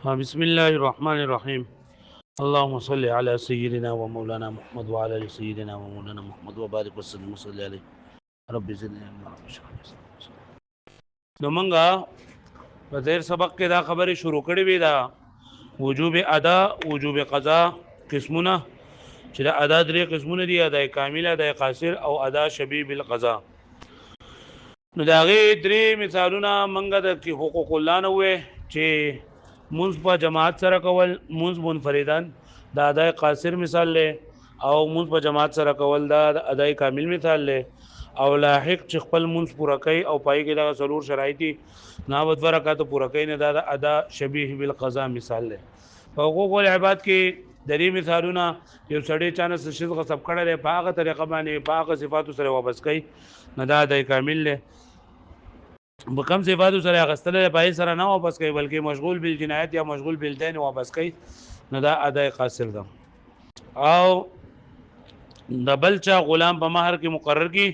بسم الله الرحمن الرحيم. اللهم صل على سيدنا ومولانا محمد وعلى ال سيدنا ومولانا محمد وبارك وسلم وصلي عليه. رب زدني علما رب اشرح لي صدري. نو منګه په تیر سبق کې دا خبره شروع کړې وې دا وجوب ادا وجوب قضا قسمونه چې دا ادا درې قسمونه دي، ادا کامل، ادا قاصر او ادا شبیه بالقضا. نو دا غي درې مثالونه منګه د حقوق الله نه وې چې منځ په جماعت سره کول، منځ منفردان دا اداء قاصر مثال له، او منځ په جماعت سره کول دا اداء کامل مثال له، او لاحق چې خپل منځ پوره کوي او پای کې دا ضرور شرایطي ناوت ورکات پوره کوي نه دا ادا شبیه بالقضا مثال له. په حقوق العباد کې د دې مثالونه یو سړی چانه شذ غصب کړل په هغه طریقه باندې په هغه صفاتو سره واپس کوي نه دا اداء کامل له. بکم صفاتو سره غستل پای سره نه واپس کوي بلکې مشغول بالجنایت یا مشغول بالدین واپس کوي نو دا اداء قاصر ده. او د بل چا غلام په مہر کې مقرر کی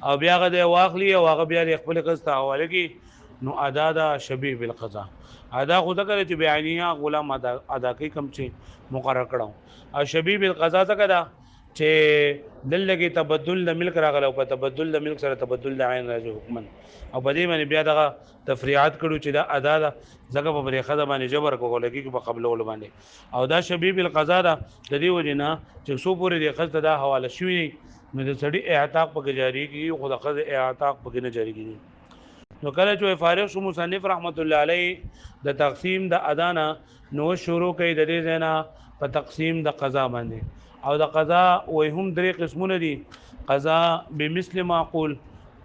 او بیا غده واخلی او هغه بیا خپل قسط حواله کی نو ادا دا شبیه بالقضا. ادا خود کړي چې بیانیه غلام ادا کوي کم چې مقرر کړو، او شبیه بالقضا څه کړه چې دلته کې تبدل د ملک راغله او په تبدل د ملک سره تبدل د عین راځي حکمن، او په دې باندې بیا دغه تفریعات کړو چې دا ادا ده ځکه په بری خزه باندې جبر کوو لګي په قبل ول باندې، او دا شبیه بالقضا ده د دې وجنه چې سو پورې د خزه دا حواله شوی نو د سړي اعتاق پکې جاری کی خو د خزه اعتاق پکې نه جاری کیږي. نو کله چې فارغ شو مصنف رحمت الله علیه د تقسیم د ادانا نو شروع کوي د دې ځنا په تقسیم د قضا باندې، او د قضا وې هم درې قسمونه دي: قضا بمثل معقول،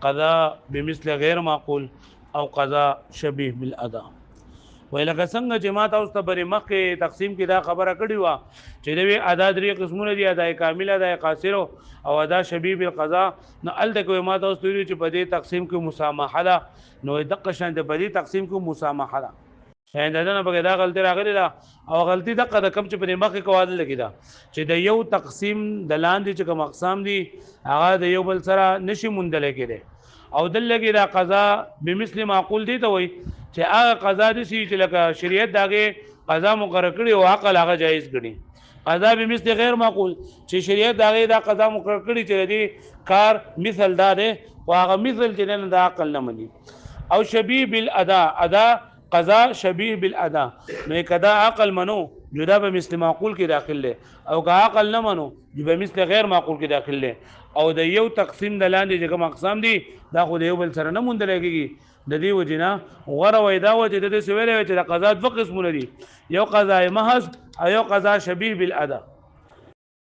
قضا بمثل غیر معقول، او قضا شبیه بالادا. ولکه څنګه چې ما تاسو ته بری مخکې تقسیم کې دا خبره کړې و چې د ادا درې قسمونه دي: ادا کامل، ادا قاصر او ادا شبیه بالقضا. نو الته کوي ما تاسو ته چې په دې تقسیم کې مسامحه ده، نو دغه شان د په دې تقسیم کې مسامحه ده. دا نه بګی دا غلطی راغلی ده، او غلطی دغه د کم چې په مخکې کوادل لګی ده چې د یو تقسیم د لاندې چې کوم اقسام دي هغه د یو بل سره نشي موندل کېده، او دل لګی دا قضا بمثل معقول دي ته وای چې هغه قضا دي چې لکه شریعت داګه قضا مقرر کړي او عقل هغه جایز کړي. قضا بمثل غیر معقول چې شریعت داګه دا قضا مقرر کړي چې دې کار مثل دا ده او هغه مثل چې نه د عقل نه مني. او شبیه بالادا، ادا قضا شبیه بالادا نو کدا عقل منو جدا به مثل معقول کې داخل له، او که عقل نه منو به مثل غیر معقول کې داخل له. او د یو تقسیم د لاندې چې کوم اقسام دي دا خو د یو بل سره نه موندل کېږي. د دې وجنه غره وای دا و چې د دې سویلې چې د قضا دوه قسمونه دي: یو قضا محض او یو قضا شبیه بالادا.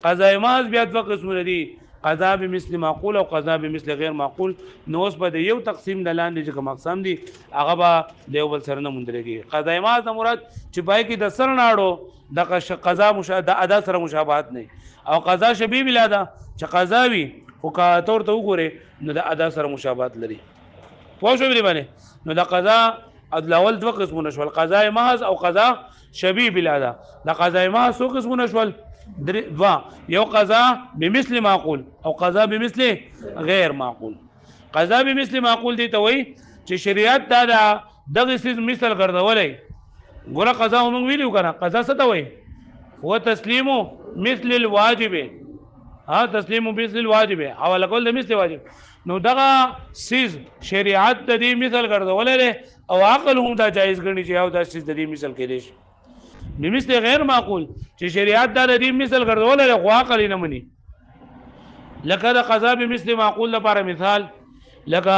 قضا محض بیا دوه قسمونه دي: قضا بمثل معقول او قضا بمثل غیر معقول. نو اوس په یو تقسیم د لاندې چې کوم اقسام دي هغه به د یو بل سره نه موندل کېږي. قضا محض مراد چې پای کې د سر ناړو د قضا مشابه ادا سره مشابهت نه، او قضا شبیه بالادا چې قضا وي او کا تور ته وګوره نو د ادا سره مشابهت لري. پوه شو باندې؟ نو د قضا اول دوه قسمونه شول: قضا محض او قضا شبیه بالادا. د قضا محض څو قسمونه شول؟ دوا. یو قضا بمثل معقول او قضا بمثل غیر معقول. قضا بمثل معقول دي ته وای چې شریعت دا دغه څه مثل ګرځولای. ګوره قضا موږ ویلو کنه، قضا څه ته وای؟ هو تسلیم مثل الواجب. تسلیم مثل الواجب، حواله کول د مثل واجب. نو دغه سیز شریعت د دې مثل ګرځولای او عقل هم دا جایز ګڼي چې یو دا سیز د دې مثل کې دي. بمثل غیر معقول چې شریعت دا د دې مثل ګرځولای خو عقل نه مني. لکه د قضا بمثل معقول لپاره مثال لکه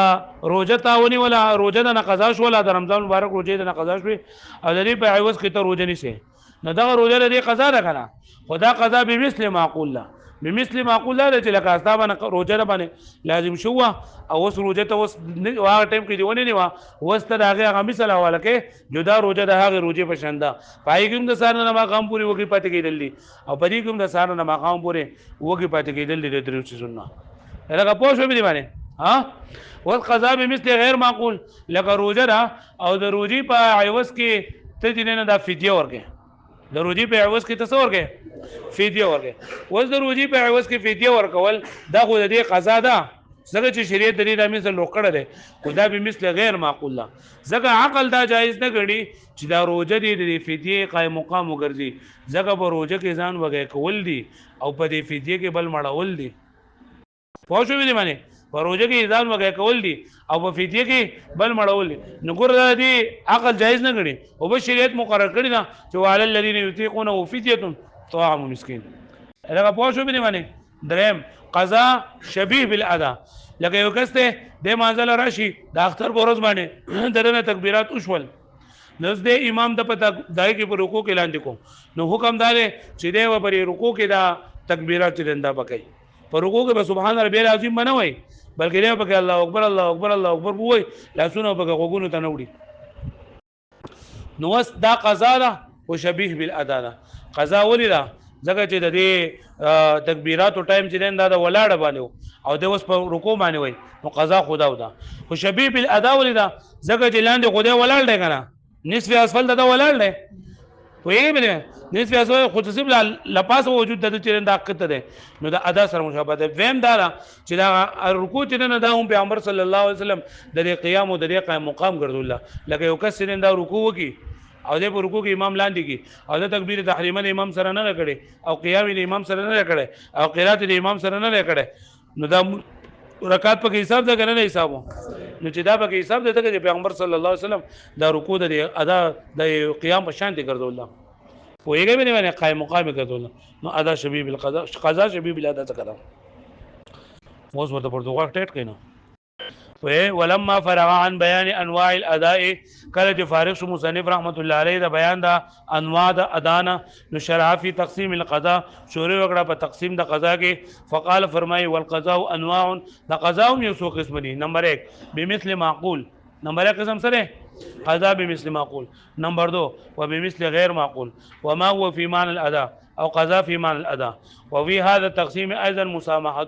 روزه تاونی ولا روزه د قضا شو ولا د رمضان مبارک روزه د قضا شو او د دې په عوض کې ته روزه نشي، نو دغه روزه د قضا ده کنه. خدا قضا بمثل معقول لا بمثل معقول لا چې لکه اسباب روزه باندې لازم شو او اوس روزه ته اوس هغه ټیم کې دیونه نیوا وسته هغه مثال حواله کې جدا روزه د هغه روزه په شاندا پای کوم د سار نه مقام پوری وګي پاتې کېدل دي او پدې کوم د سار نه مقام پوری وګي پاتې کېدل دي د درو سيزونه لکه پوه شو به دی باندې. والقضاء بمثل غیر معقول لکه روزه دا او د روزي په عوض کې ته دې نه دا فدیه ورکې، د روزي په عوض کې تصور کې فدیه ورکې. وز د روزي په عوض کې فدیه ورکول دا خو د دې قضا ده ځکه چې شریعت د دې د مثل لوکړه ده خدا به مثل غیر معقول ده ځکه عقل دا جایز نه ګڼي چې دا روزه دي د فدیه قائم مقام وګرځي ځکه په روزه کې ځان وګي کول دي او په دې فدیه کې بل مړول دي پوه شو دې معنی په روزه کې ځان وګي کول دي او په فدیه کې بل مړول دي نو ګور دې عقل جایز نه ګڼي او په شریعت مقرر کړی دا چې وعلى الذين يطيقونه فديه طعام مسكين هغه پوه شو دې معنی دریم قضا شبیه بالادا لکه یو کس ته د مانځل راشي د اختر ورځ باندې درنه تکبیرات وشول نو د امام د پتا دای کې په رکوع کې لاندې کو نو حکم دار چې دی و پر رکوع کې دا تکبیرات چرنده پکې په رکوع کې سبحان ربی العظیم منوي بلکې دی پکې الله اکبر الله اکبر الله اکبر وای لاسونه پکې غوګونو ته نوړي نو دا قضا ده او شبیه بالادا ده قضا ولې ده ځکه چې د دې تکبیرات او ټایم چې دا د ولاړه باندې او د اوس په رکوع باندې وای نو قضا خدا ودا خو شبیه بالادا ولیدا ځکه چې لاندې خدای ولاړ دی کنه نصف اسفل دا ولاړ دی وایي به نصف اسفل خصوصي لپاس وجود د چې دا حقیقت ده نو دا ادا سره مشابه ده ویم دا چې دا رکوع چې نه دا هم پیغمبر صلی الله علیه وسلم د قیام او د قائم مقام ګرځول لکه یو کس چې دا رکوع وکي او د رکوع کې امام لاندې کی او د تکبیر تحریمه د امام سره نه کړي او قیام د امام سره نه کړي او قرات د امام سره نه کړي نو دا رکعات په حساب ده کنه نه حسابو نو چې دا په حساب ده چې پیغمبر صلی الله علیه وسلم دا رکوع د ادا د قیام په شان دي ګرځول وایي به نه قائم مقام ګرځول نو ادا شبیه بالقضاء قضا شبیه بالادا څه اوس ورته پرتګال ټیټ کینو ولما فرغ عن بیان انواع الاداء کله چې فارغ شو مصنف رحمت الله علیه دا بیان دا انواع د ادانا نو شرع فی تقسیم القضاء شروع وکړه په تقسیم د قضا کې فقال فرمای والقضاء انواع د قضا هم یو څو قسم دي نمبر 1 بمثل معقول نمبر 1 قسم سره قضاء بمثل معقول نمبر 2 وبمثل غیر معقول وما هو في معنى الاداء او قضاء في معنى الاداء وفي هذا التقسيم ايضا مسامحه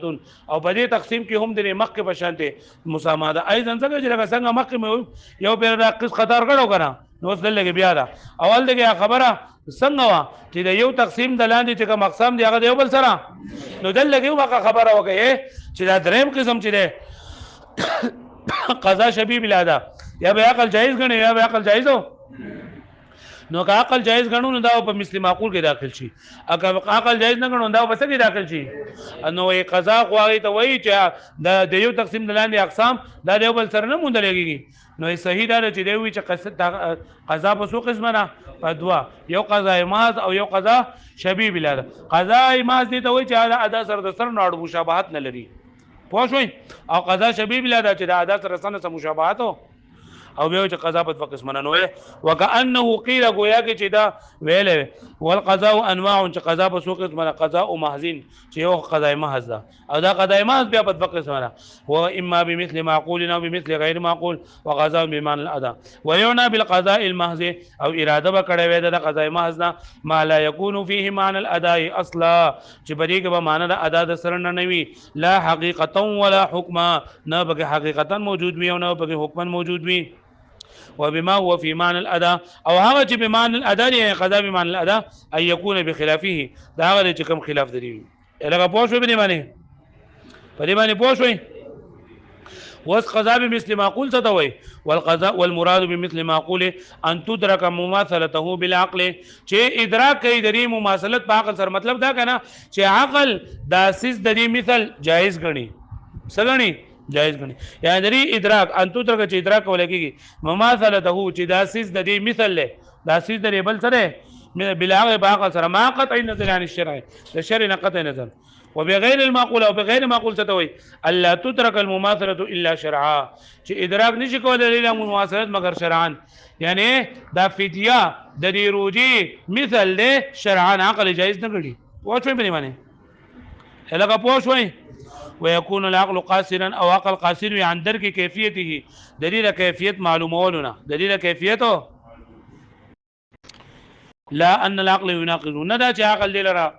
او په دې تقسیم کې هم د مخ په شانته مسامحه ده ايضا څنګه مخ یو پیر د قص قطار غړو کنه نو څه بیا ده اول دغه خبره څنګه وا چې د یو تقسیم د لاندې چې کوم اقسام دی هغه یو بل سره نو دلته یو خبره وکړي چې دا دریم قسم چې ده قضا شبیه بالادا یا به عقل جایز غني یا به عقل جایز نو که عقل جایز غنو نو دا په مثل معقول کې داخل شي اګه عقل جایز نه غنو دا په څه کې داخل شي نو یې قضا خواږي ته وایي چې د یو تقسیم د لاندې اقسام دا یو بل سره نه مونږ لګيږي نو صحیح دا چې دی وی چې قضا په څو قسمه نه په دوا یو قضا ماز او یو قضا شبیه بالادا قضا ماز دي ته وایي چې ادا سره د سر ناړو مشابهت نه لري پوه شئ او قضا شبیه بالادا چې د ادا سره سره مشابهت او بیا چې قضا په قسمه نه وي وکانه قیل گویا کې چې دا ویلې والقضاء انواع چې قضا په څو قسمه قضاء محض چې یو قضا محض ده او دا قضا محض بیا په قسمه هو اما بمثل معقول او بمثل غیر معقول وقضاء بمعنى الاداء ويعنى بالقضاء المحض او اراده وکړه وې د قضا محض ما لا يكون فيه معنى الاداء اصلا چې بری کې به معنی د ادا د سره نه وي لا حقیقتا ولا حکما نه به حقیقتا موجود وي او نه به حکما موجود وي وبما هو في معنى الاداء او هغه چې بمعنى الاداء يعني قضاء بمعنى الاداء ان يكون بخلافه دا هغه چې کوم خلاف دی لکه پوه شو به معنی په دې باندې پوه شوي وس قضاء بمثل معقول څه ته وایي والقضاء والمراد بمثل معقول ان تدرك مماثلته بالعقل چې ادراک کوي د دې مماثلت په عقل سره مطلب دا کنه چې عقل دا سیس د دې مثل جائز غني سګني جائز غني یعنی د دې ادراک ان تدرك چې ادراک ولګي مماثلته چې دا سیس د دې مثل له دا سیس د بل سره بالعقل په عقل سره ما قطع نظر عن الشرع د شرع نه قطع نظر وبغیر المعقول او بغیر معقول څه ته وایي الا تترك المماثله الا شرعا چې ادراک نشي کولای الا مماثلت مگر شرعا یعنی دا فدیه د دې روجي مثل له شرعا عقل جائز نه کړي پوه شئ په معنی هلکه پوه شئ ويكون العقل قاصرا او عقل قاصر عن درك كيفيته دلیل کیفیت معلومولنا دلیل کیفیتو لا ان العقل يناقض ندا چې عقل دی لرا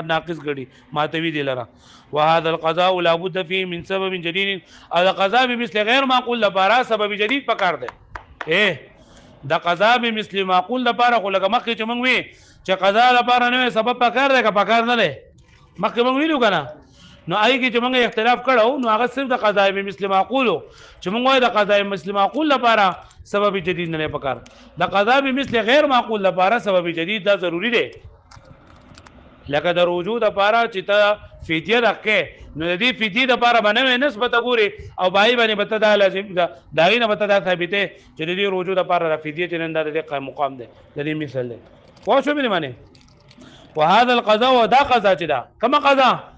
ناقص غړي ماتوي دی لرا وهذا القضاء لا بد فيه من سبب جديد او قضاء بمثل غير معقول لپاره سبب جديد پکار دی دا قضاء بمثل معقول لپاره خو لکه مخکې چې موږ وی چې قضاء لپاره نه سبب پکار دی که پکار نه دی مخکې موږ ویلو کنه نو آی کې چې موږ اختلاف کړو نو هغه صرف د قضاء بمثل معقول چې موږ وایو د قضاء بمثل معقول لپاره سبب جدید نه پکار د قضاء بمثل غیر معقول لپاره سبب جدید دا ضروری دی لکه د رجوع لپاره چې ته فدیه راکې نو د دې فدیه لپاره باندې نسبت ګوري او بای باندې بته دا لازم دا غینه بته دا ثابته چې د دې رجوع لپاره فدیه چې نن د قائم مقام دی د دې مثال دی خو شو به معنی وهذا القضاء ودا قضاء چې دا کما قضاء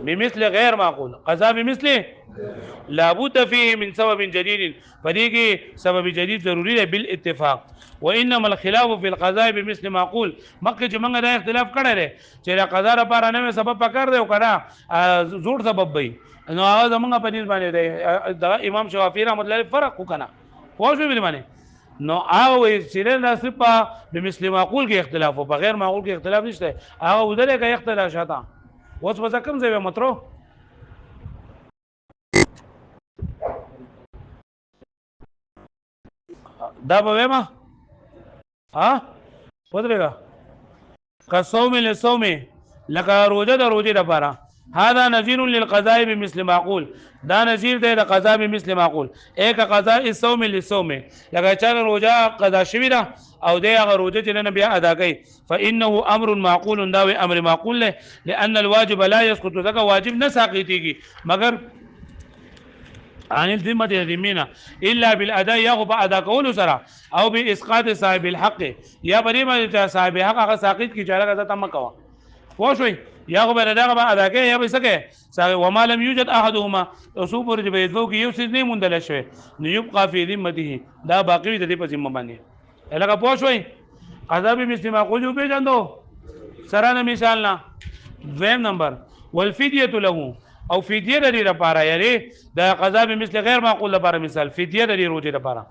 بمثل غير معقول قضاء بمثل لابد فيه من سبب جديد فديكي سبب جديد ضروري ده بالاتفاق وانما الخلاف في القضاء بمثل معقول مکه چې موږ دا اختلاف کړی دی چې دا قضا لپاره نه سبب پکار دی او کړه زوړ سبب وي نو هغه زمونږ په نسبت باندې دی د امام شافعي رحمۃ اللہ فرق وکنه خو شو به معنی نو هغه چې دا صفه بمثل معقول کې اختلاف او بغیر معقول کې اختلاف نشته هغه ودره کې اختلاف شاته اوس به کوم ځای مترو دا به ما ها ودرېګه قصوم للصوم لکه روزه د روزه لپاره هذا نذير للقضاء بمثل معقول دا نذير دی د قضاء بمثل معقول ایک قضاء الصوم للصوم لکه چې روزه قضا شوی ده او دی هغه روزه چې نه بیا ادا کوي فانه امر معقول دا امر معقول له لان الواجب لا يسقط ذکر واجب نه ساقطيږي مگر عن الذمه الذمينه الا بالاداء يغب ادا کول سره او باسقاط صاحب الحق یا بریمه صاحب حق هغه ساقط کی چاله غته تم کوا خو شوي یا غو بر دغه ادا کوي یا به سکه وما لم يوجد احدهما اصوب ورج به دو کې یو څه نه مونډل شوی نو يبقى في ذمته دا باقی د دې په ذمہ باندې الګه پوه شوي قضا به مثل معقول به جندو سره نه مثال نه دویم نمبر والفديه له او فدیه د دې لپاره یعنی د قضا به مثل غیر معقول لپاره مثال فدیه د دې روزه لپاره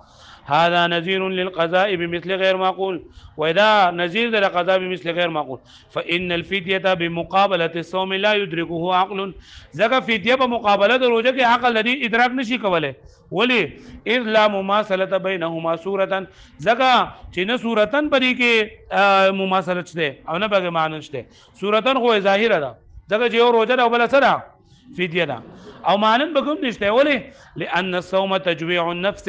هذا نذير للقضاء بمثل غير معقول واذا نذير للقضاء بمثل غير معقول فان الفديه بمقابله الصوم لا يدركه عقل ذکر فدیه په مقابله د روزه کې عقل لدی ادراک نشي کوله ولی اذ لا مماثله بينهما صورتا ذکر چې نه صورتن پرې کې مماثله شته او نه به معنی شته صورتن خو ظاهره ده ذکر چې یو روزه او بل سره فدیه ده او مانن بګم نشته ولی لان الصوم تجويع النفس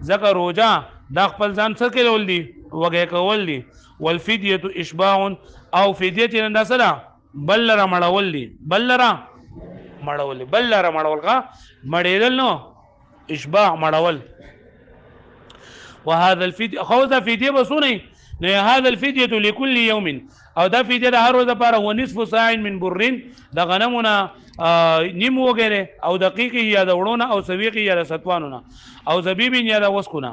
ذکر روزه د خپل ځان څخه کول دي وګه کول دي والفديه اشباع او فدیه چې نه سره بل را مړول دي بل را مړول کا مړېدل نو اشباع مړول وهذا الفديه خوذا فديه بسوني نه هذا الفديه لكل يوم او دا فدیه د هر ورځ لپاره و نصف ساع من برین د غنمونه نیم وګره او دقیق یا د وړونه او سویق یا د ستوانونه او زبیب یا د وسکونه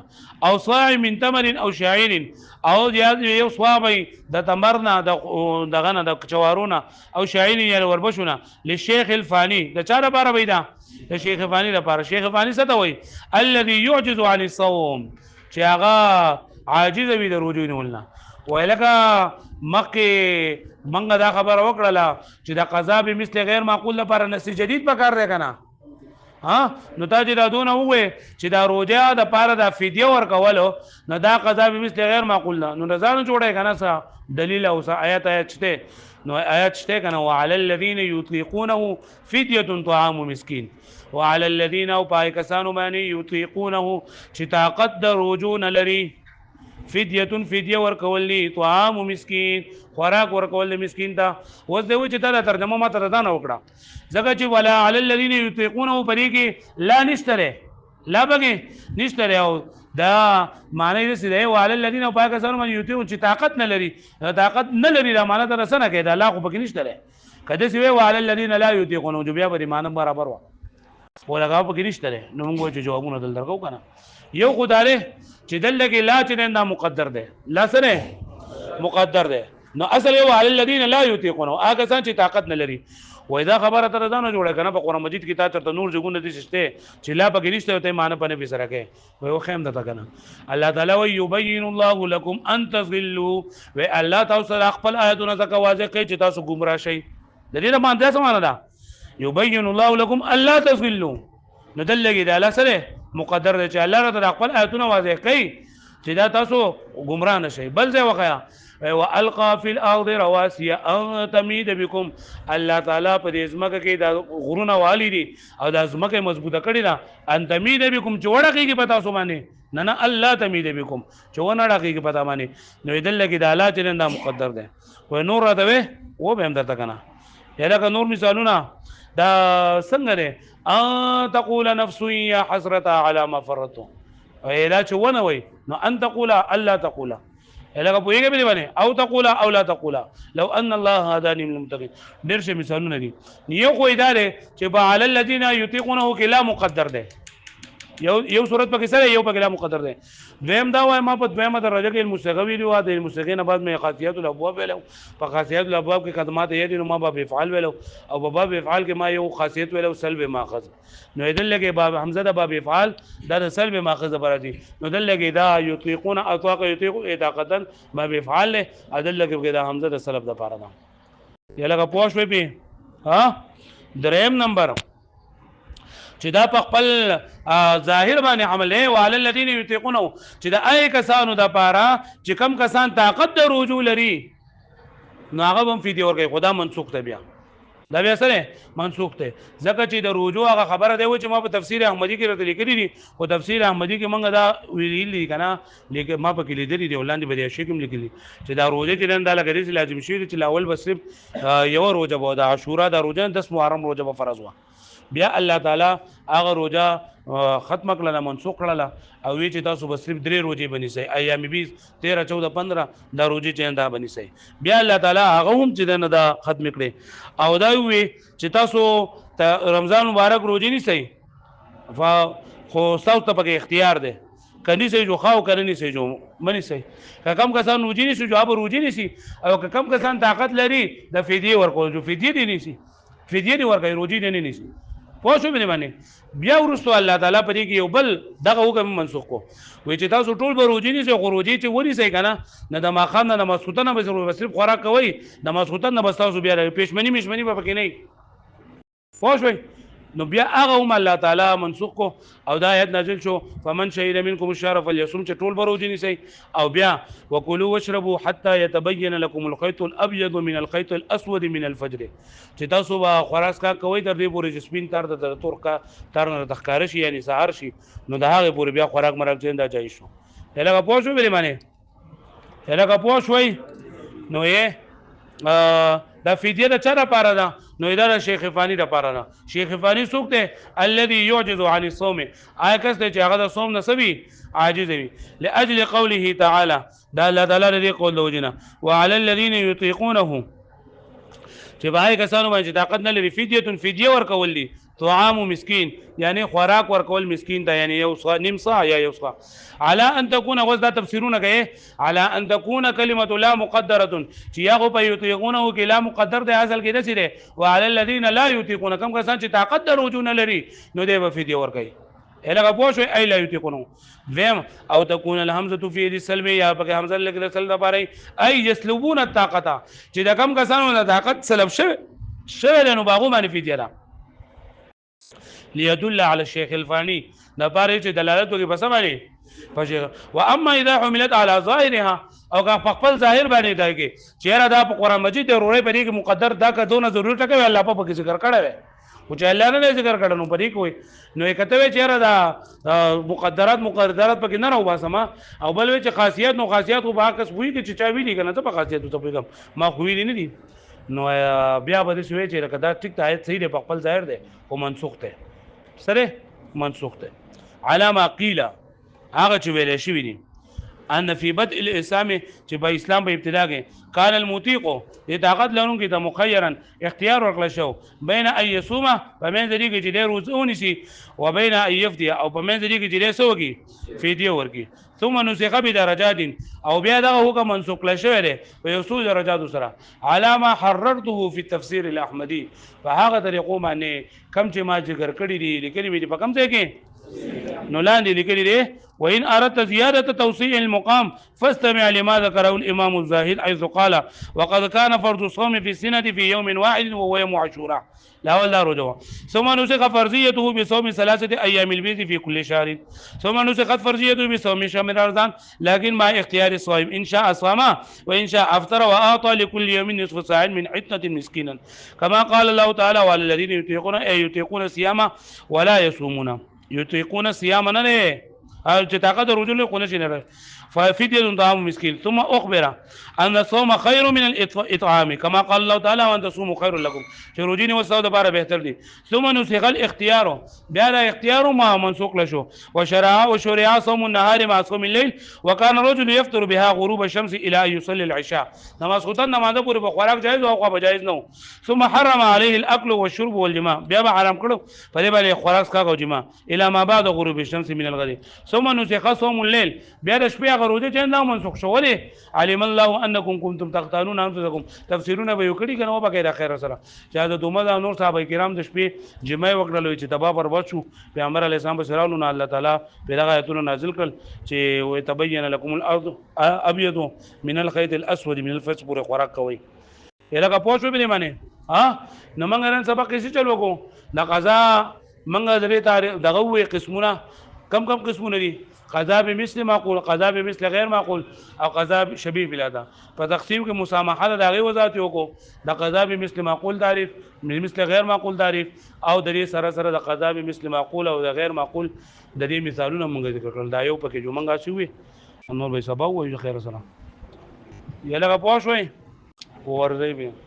او صاع من تمر او شعير او یو صوابي د تمرنا د غنه د چوارونه او شعير یا وربشونه للشيخ الفاني د چا لپاره ویدا د شیخ فانی لپاره شیخ فانی څه ته وای الذي يعجز عن الصوم چې هغه عاجز وي د روزو نیولنه ولکه مکه منګه دا خبر وکړه چې دا قضا به مثل غیر معقول لپاره نص جدید پکار دی کنه ها نو تا چې دا دونه وې چې دا روزه د پاره د فدیه ورکولو نو دا قضا به مثل غیر معقول نو رضانو جوړه کنه څه دلیل او آیات شته نو آیات شته کنه وعلى الذين يطيقونه فديه طعام مسكين وعلى الذين او پای کسانو باندې يطيقونه چې طاقت د روزو نه لري فدیه ورکول دي طعام مسکین خوراک ورکول مسکین ته اوس دی چې تا ترجمه ما ته نه وکړه ځکه چې ولا علی الذین یطیقونه پرې کې لا نشتره لا بګي نشتره او دا معنی دې دی وعلى الذین او پاکستان باندې یطیقون چې طاقت نه لري دا معنی ته رسنه کې دا لا خو پکې نشتره کده سی وعلى الذین لا یطیقون جو بیا به معنی برابر و ولګاو پکې نشتره نو موږ چې جوابونه دل درکو کنه یو خدای چې دلته کې لا چې نه مقدر ده لا سره مقدر ده نو اصل یو علی الذین لا یطیقون هغه څنګه چې طاقت نه لري وای دا خبره تر ځانه جوړه کنه په قرآن مجید کې تا تر نور جګونه دي شته چې لا پکې نشته ته معنی پنه به سره کې وای خو هم دته کنه الله تعالی وی یبین الله لكم ان تضلوا و الله تاسو خپل آیاتونه زکه واضح کوي چې تاسو گمراه شئ د دې باندې څه معنی ده یبین الله لكم الا تضلوا نو دلګي دا الله سره مقدر دی چې الله تعالی خپل آیاتونه واضح کوي چې دا تاسو گمراه نشئ بل ځای وخیا والقى في الارض رواسي ان تميد بكم الله تعالی په دې ځمکه کې د غرونه والی دي او د ځمکه مضبوطه کړی ده ان تميد بكم چوڑه کېږي پتا سو باندې نه الله تميد بكم چونه راکېږي پتا باندې نو دې لګي د الله چې دا مقدر ده و نور راته و به هم درته کنه یلکه نور مثالونه دا څنګه ده ان تقول نفس يا حسرة على ما فرطت ولا چونه وي نو ان تقول الله تقول لکه پوهیږي به باندې او تقول او لا تقول لو ان الله هداني من المتقين ډېر شي مثالونه دي یو خو اداره چې بعل الذين يطيقونه کلا مقدر ده یو صورت پکې سره یو پکې لا مقدر ده دویم دا وای ما په دویمه درجه کې المستغوی دی وا د المستغین بعد مې خاصیت الابواب ویلو په خاصیت الابواب کې خدمات یې دي نو ما باب افعال ویلو او په باب افعال کې ما یو خاصیت ویلو سلب ماخذ نو دل لګي باب حمزه د باب افعال د سلب ماخذ برادي نو دل لګي دا یطيقون اطاق یطيق اطاقتا باب افعال له دل لګي دا حمزه د سلب د پاره ده یا لګه پوښ وی ها دریم نمبر چې دا په خپل ظاهر باندې عمل دی وعلى الذين يطيقونه چې دا اي کسانو د پاره چې کم کسان طاقت د رجوع لري نو هغه هم فدیه ورکوي خدا منسوخ ته بیا دا بیا سره منسوخ ته ځکه چې د رجوع هغه خبره دی چې ما په تفسیر احمدی کې راته لیکلي دي او تفسیر احمدی کې مونږ دا ویلي کنه لیکن ما په کې لیدلي دی ولاندې به شي کوم لیکلي چې دا روزه چې نن دا لګري چې لازم شي چې لاول بس یو روزه به د عاشورا د روزه 10 محرم روزه به فرض و بیا الله تعالی هغه روزه ختم کړل منسوخ کړل او وی چې تاسو بس صرف 3 روزي بنی سي ایام 20 13 14 15 دا روزي چې دا بنی سي بیا الله تعالی هغه هم چې نه دا ختم کړي او دا وی چې تاسو رمضان مبارک روزي نه سي خو تاسو ته په اختیار ده کني سي جو خاو کني سي جو مني سي کم کسان روزي نه سي جواب روزي نه سي او کم کسان طاقت لري د فدیه ورکول جو فدیه دي نه سي فدیه دی ورکوي روزي نه نيسي پوه شو باندې بیا ورسو الله تعالی په دې کې یو بل دغه حکم منسوخ کو وی چې تاسو ټول به روزي نيسي خو روزي چې ونی سي کنه نه د ماخام نه مسعوته نه به صرف خوراک کوي د مسعوته نه بس تاسو بیا پېشمنی مشمنی به پکې نه پوه شو نو بیا هغه هم الله تعالی منسوخ کو او دا آیت نازل شو فمن شهد منكم الشهر فليصم چې ټول بروجي نيسي او بیا وكلوا واشربوا حتى يتبين لكم الخيط الابيض من الخيط الاسود من الفجر چې تاسو به خوراک کا کوي تر دې پورې سپین تر د تور کا تر نه تخکار شي یعنی سحر شي نو دا هغه پورې بیا خوراک مرګ چنده جاي شو هلکه پوه شو به معنی هلکه پوه شوي نو یې دا فدیه د چا لپاره ده نو دا شیخ فانی لپاره ده شیخ فانی څوک دی الذي يعجز عن الصوم آیا کس دی چې هغه د صوم نه سوي عاجز وي لاجل قوله تعالی دا الله تعالی دې قول دوجنه وعلى الذين يطيقونه چې بای کسانو باندې طاقت نه لري فدیه ورکول دي طعام مسكين یعنی خوراک ورکول مسكين ته یعنی یو نیم صاع یا یو صاع على ان تكون وذ تفسیرونه کوي على ان تكون كلمه لا مقدره چې هغه په یطيقونه کې لا مقدر دی اصل کې دسي دي وعلى الذين لا يطيقون کم کسان چې طاقت درو نه لري نو دی به فدیه ورکوي الهغه پوښوي اي لا يطيقونه ذم او تكون الهمزه في السلم یا په حمزه لګل سل لپاره اي يسلبون الطاقه چې د کم کسانو د طاقت سلب شوه نو باغو باندې فدیه ده ليدل على الشيخ الفاني دا پاره چې دلالت کوي په سمانی فشيخ واما اذا حملت على ظاهرها او که خپل ظاهر باندې دا کې چیرې دا په قران مجید ضروري په دې کې مقدر دا که دونه ضرورت کوي الله په کې ذکر کړی او چې الله نه ذکر کړنو په دې کوي نو کته چیرې دا مقدرات پکې نه راو باسما او بل چې خاصیت نو خاصیت او باکس وی چې چا ویلي کنه ته په خاصیت ته پیغام ما خو ویلي نه دي نو بیا به شوي چې کدا ټیک ته آیت صحیح دی په خپل ظاهر دی او منسوخ دی سره منسوخ دی علامه قیل هغه چې ویل شي دي ان فی بدء الاسلام چې په اسلام په ابتدا کې کان المطیق د طاقت لرونکي ته مخیرا اختیار ورکړل شو بین ان یصوم په من ذری کې چې ډېر روزونی شي او بین ان یفدی او په من ذری کې چې ډېر سوږي فدیه ورکي ثم نسخ بدرجات او بیا دغه حکم منسوخ کړل شوی دی په یو څو درجات سره علامه حررته فی التفسیر الاحمدی فهغه طریقو باندې کم چې ما ذکر کړی دی لیکلي مې په کم ځای کې نو لاندې لیکلي دي وإن أردت زيادة توسيع المقام فاستمع لما ذكره الإمام الزاهد حيث قال وقد كان فرض الصوم في السنة في يوم واحد وهو يوم عاشوراء لا ولا رجوع ثم نسخ فرضيته بصوم 3 أيام البيض في كل شهر ثم نسخت فرضيته بصوم شهر رمضان لكن مع اختيار الصائم إن شاء صام وإن شاء أفطر وأعطى لكل يوم نصف ساع من حنة مسكينا كما قال الله تعالى وعلى الذين يطيقون الصيام ولا يصومون يطيقون الصيام نه چې طاقت رجل کو نشي نه ففدية طعام مسكين ثم أخبر أن الصوم خير من الإطعام كما قال الله تعالى وأن تصوموا خير لكم شروجين والسود بار بهتر دي ثم نسخ الاختيار بهذا اختيار ما منسوق لشو وشرع صوم النهار مع صوم الليل وكان الرجل يفطر بها غروب الشمس إلى أن يصلي العشاء نماز خطن نماز پوری بخوراک جائز او خو جائز نو ثم حرم عليه الأكل والشرب والجماع بیا حرام کړو په دې باندې خوراک کا او جماع إلى ما بعد غروب الشمس من الغد ثم نسخ صوم الليل بیا د شپې روزه چې دا منسوخ شو ولې علم الله انکم کنتم تختانون انفسکم تفسیرونه به وکړي کنه وبکې د خیر سره چې د دومره نور صحابه کرام د شپې جمعه وکړل چې تبا پر بچو پیغمبر علی السلام بسرالو نه الله تعالی پیغه آیتونه نازل کړ چې وتبین لكم الارض ابيض من الخيط الاسود من الفجر پر خوراک کوي الهغه پوښو به معنی ها نو موږ نن سبق کې چلو کو د قضا موږ درې تاریخ دغه وې قسمونه کم قسمونه دي قضا بمثل معقول قضا بمثل غیر معقول او قضا شبیه بلادا په تقسیم کې مسامحه د هغه وضاحت وکړو د قضا بمثل معقول تعریف مثل غیر معقول تعریف او د دې سره د قضا بمثل معقول او د غیر معقول د دې مثالونه موږ ذکر کړل دا یو پکې جو موږ شوې نور به سبا وایو خیر سره یلغه پوښوي ورځي به